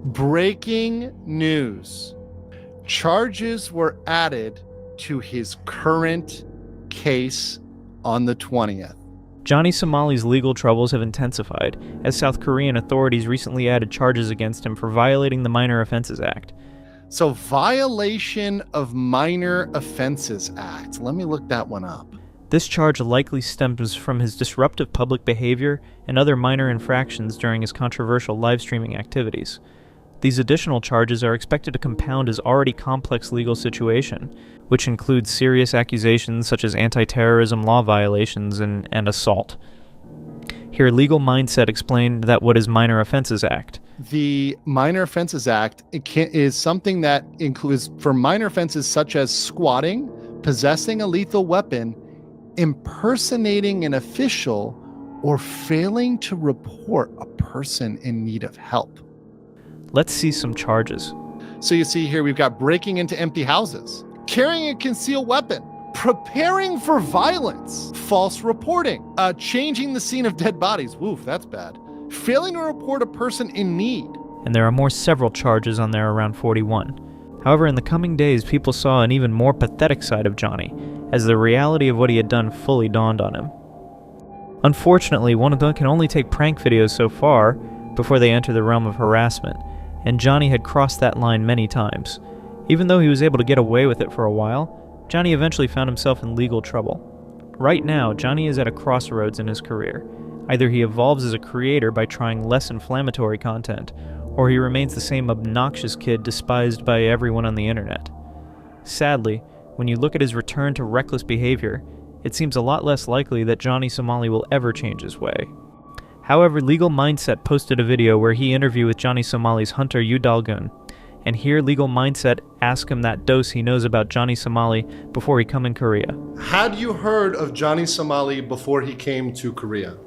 Breaking news. Charges were added to his current case on the 20th. Johnny Somali's legal troubles have intensified, as South Korean authorities recently added charges against him for violating the Minor Offenses Act. So, Violation of Minor Offenses Act. Let me look that one up. This charge likely stems from his disruptive public behavior and other minor infractions during his controversial live streaming activities. These additional charges are expected to compound his already complex legal situation, which includes serious accusations such as anti-terrorism law violations and assault. Here, Legal Mindset explained that what is Minor Offenses Act. The Minor Offenses Act is something that includes, for minor offenses such as squatting, possessing a lethal weapon, impersonating an official, or failing to report a person in need of help. Let's see some charges. So you see here, we've got breaking into empty houses, carrying a concealed weapon, preparing for violence, false reporting, changing the scene of dead bodies. Woof, that's bad. Failing to report a person in need. And there are several charges on there around 41. However, in the coming days, people saw an even more pathetic side of Johnny, as the reality of what he had done fully dawned on him. Unfortunately, one of them can only take prank videos so far before they enter the realm of harassment, and Johnny had crossed that line many times. Even though he was able to get away with it for a while, Johnny eventually found himself in legal trouble. Right now, Johnny is at a crossroads in his career. Either he evolves as a creator by trying less inflammatory content, or he remains the same obnoxious kid despised by everyone on the internet. Sadly, when you look at his return to reckless behavior, it seems a lot less likely that Johnny Somali will ever change his way. However, Legal Mindset posted a video where he interviewed with Johnny Somali's hunter Yu Dalgun, and here Legal Mindset asked him that dose he knows about Johnny Somali before he come in Korea. Had you heard of Johnny Somali before he came to Korea?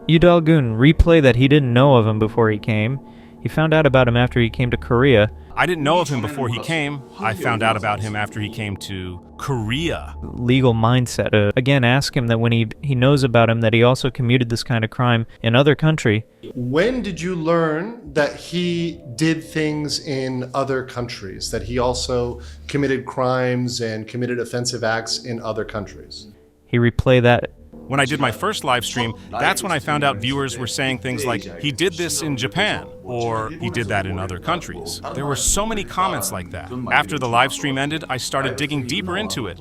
Yu Dalgun replay that he didn't know of him before he came. He found out about him after he came to Korea. I didn't know of him before he came. I found out about him after he came to Korea. Legal Mindset again asked him that when he knows about him that he also committed this kind of crime in other country. When did you learn that he did things in other countries, that he also committed crimes and committed offensive acts in other countries? He replayed that. When I did my first live stream, that's when I found out viewers were saying things like, he did this in Japan, or he did that in other countries. There were so many comments like that. After the live stream ended, I started digging deeper into it.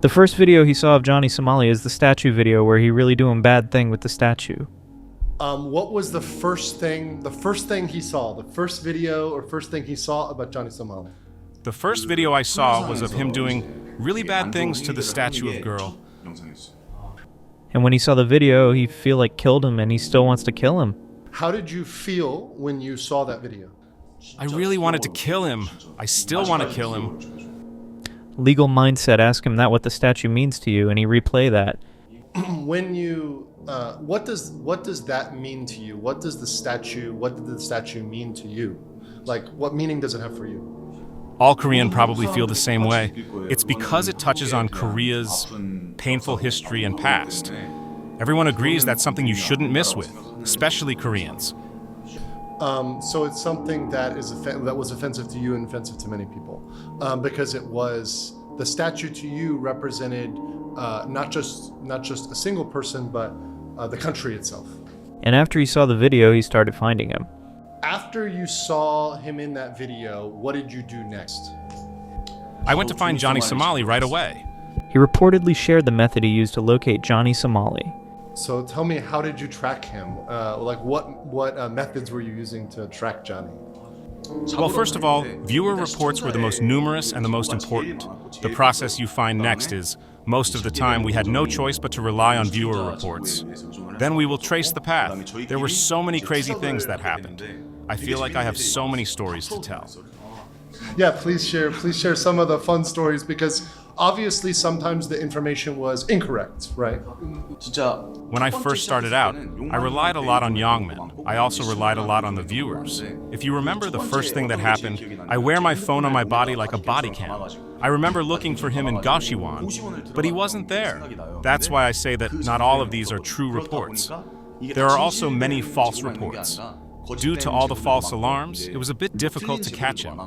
The first video he saw of Johnny Somali is the statue video where he really doing bad thing with the statue. What was the first thing he saw, the first video or first thing he saw about Johnny Somali? The first video I saw was of him doing really bad things to the statue of girl. And when he saw the video, he feel like killed him, and he still wants to kill him. How did you feel when you saw that video? I really wanted to kill him. I still want to kill him. Legal Mindset asked him that what the statue means to you, and he replay that. When you, what does that mean to you? What did the statue mean to you? Like, what meaning does it have for you? All Korean probably feel the same way. It's because it touches on Korea's painful history and past. Everyone agrees that's something you shouldn't miss with, especially Koreans. So it's something that was offensive to you and offensive to many people, because the statue to you represented not just a single person, but the country itself. And after he saw the video, he started finding him. After you saw him in that video, what did you do next? I went to find Johnny Somali right away. He reportedly shared the method he used to locate Johnny Somali. So tell me, how did you track him? What methods were you using to track Johnny? Well, first of all, viewer reports were the most numerous and the most important. The process you find next is, most of the time, we had no choice but to rely on viewer reports. Then we will trace the path. There were so many crazy things that happened. I feel like I have so many stories to tell. Yeah, please share some of the fun stories, because obviously sometimes the information was incorrect, right? When I first started out, I relied a lot on Yongmin. I also relied a lot on the viewers. If you remember the first thing that happened, I wear my phone on my body like a body cam. I remember looking for him in Gaoshiwan, but he wasn't there. That's why I say that not all of these are true reports. There are also many false reports. due to all the false alarms, it was a bit difficult to catch him.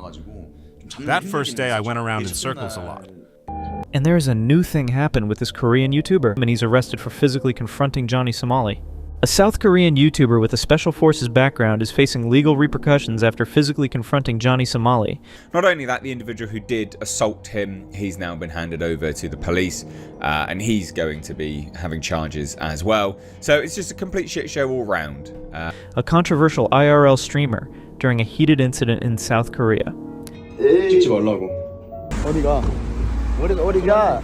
That first day, I went around in circles a lot. And there's a new thing happened with this Korean YouTuber, and he's arrested for physically confronting Johnny Somali. A South Korean YouTuber with a Special Forces background is facing legal repercussions after physically confronting Johnny Somali. Not only that, the individual who did assault him, he's now been handed over to the police, and he's going to be having charges as well. So it's just a complete shit show all round. A controversial IRL streamer during a heated incident in South Korea. 찍지 말라고. 어디가? 어디가?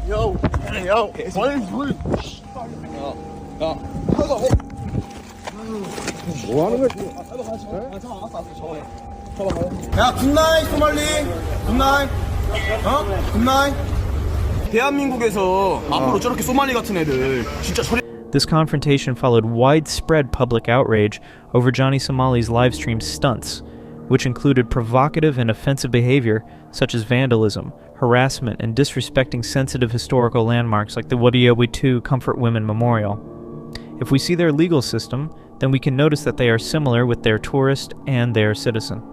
Yo, what is rude? 뭐 하는 거지? 야, 굿나잇 소말리. 굿나잇. 굿나잇. 대한민국에서 앞으로 저렇게 소말리 같은 애들 진짜 처리. This confrontation followed widespread public outrage over Johnny Somali's livestream stunts, which included provocative and offensive behavior such as vandalism, harassment, and disrespecting sensitive historical landmarks like the Wadiyawi II Comfort Women Memorial. If we see their legal system, then we can notice that they are similar with their tourist and their citizen.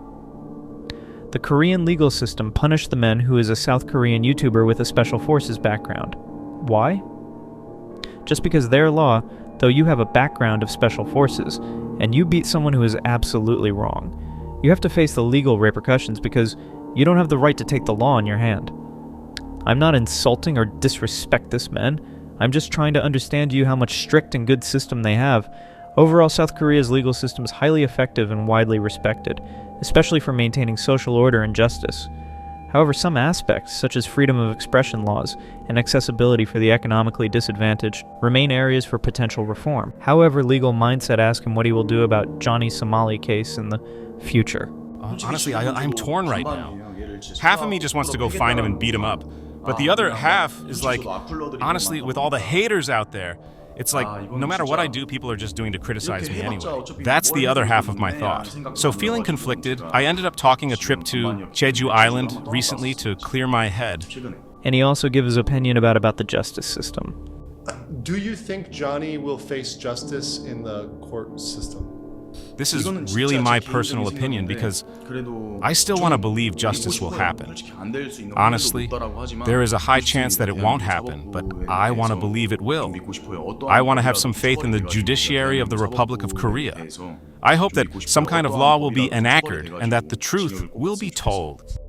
The Korean legal system punished the man who is a South Korean YouTuber with a Special Forces background. Why? Just because their law, though you have a background of Special Forces, and you beat someone who is absolutely wrong, you have to face the legal repercussions because you don't have the right to take the law in your hand. I'm not insulting or disrespect this man. I'm just trying to understand to you how much strict and good system they have. Overall, South Korea's legal system is highly effective and widely respected, especially for maintaining social order and justice. However, some aspects, such as freedom of expression laws and accessibility for the economically disadvantaged, remain areas for potential reform. However, legal mindset asks him what he will do about Johnny Somali Case in the future. Honestly, I'm torn right now. Half of me just wants to go find him and beat him up. But the other half is like, honestly, with all the haters out there, it's like, no matter what I do, people are just doing to criticize me anyway. That's the other half of my thought. So feeling conflicted, I ended up talking a trip to Jeju Island recently to clear my head. And he also gives his opinion about the justice system. Do you think Johnny will face justice in the court system? This is really my personal opinion because I still want to believe justice will happen. Honestly, there is a high chance that it won't happen, but I want to believe it will. I want to have some faith in the judiciary of the Republic of Korea. I hope that some kind of law will be enacted and that the truth will be told.